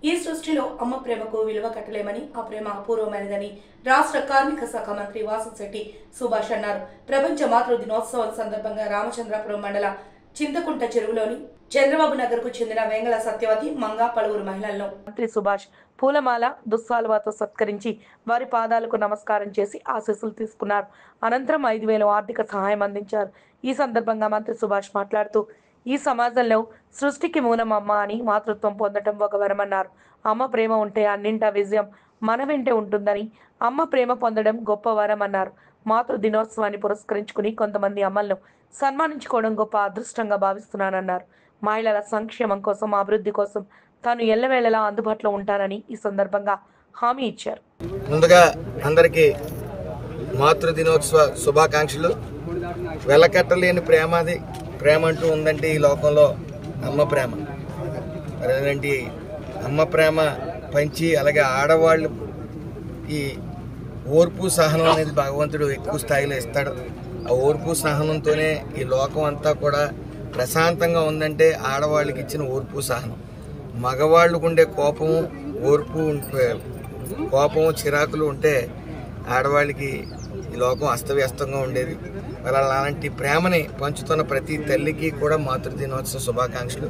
ఈ సృష్టిలో అమ్మ ప్రేమకు విలువ కట్టలేమని, ఆ ప్రేమ అపూర్వమైనదని రాష్ట్ర కార్మిక శాఖ మంత్రి వాసంశెట్టి సుభాష్ అన్నారు. ప్రపంచ మాతృ దినోత్సవం సందర్భంగా రామచంద్రాపురం మండల చింతకుంట చెరువులోని చంద్రబాబు నగర్ కు చెందిన వేంగళ సత్యవతి, మంగా పలువురు మహిళలను మంత్రి సుభాష్ పూలమాల, దుస్సాలువాతో సత్కరించి వారి పాదాలకు నమస్కారం చేసి ఆశీస్సులు తీసుకున్నారు. అనంతరం 5,000 ఆర్థిక సహాయం అందించారు. ఈ సందర్భంగా మంత్రి సుభాష్ మాట్లాడుతూ, ఈ సమాజంలో సృష్టికి మూలం అమ్మ అని, మాతృత్వం పొందటం ఒక వరమన్నారు. అమ్మ ప్రేమ ఉంటే అన్నింటా విజయం మన వెంటే ఉంటుందని, అమ్మ ప్రేమ పొందడం గొప్ప వరం అన్నారు. మాతృ దినోత్సవాన్ని పురస్కరించుకుని కొంతమంది అమ్మలను సన్మానించుకోవడం గొప్ప అదృష్టంగా భావిస్తున్నానన్నారు. మహిళల సంక్షేమం కోసం, అభివృద్ధి కోసం తాను ఎల్లవేళలా అందుబాటులో ఉంటానని ఈ సందర్భంగా హామీ ఇచ్చారు. ముందుగా అందరికీ మాతృ దినోత్సవ శుభాకాంక్షలు. వెలకట్టలేని ప్రేమ అంటూ ఉందంటే ఈ లోకంలో అమ్మ ప్రేమ. అదేంటి అమ్మ ప్రేమ పంచి, అలాగే ఆడవాళ్ళు ఈ ఓర్పు సహనం అనేది భగవంతుడు ఎక్కువ స్థాయిలో ఇస్తాడు. ఆ ఓర్పు సహనంతోనే ఈ లోకం అంతా కూడా ప్రశాంతంగా ఉందంటే ఆడవాళ్ళకి ఇచ్చిన ఓర్పు సహనం. మగవాళ్ళకు ఉండే కోపము చిరాకులు ఉంటే ఆడవాళ్ళకి ఈ లోకం అస్తవ్యస్తంగా ఉండేది. మరి అలాంటి ప్రేమని పంచుతున్న ప్రతి తల్లికి కూడా మాతృ దినోత్సవ శుభాకాంక్షలు.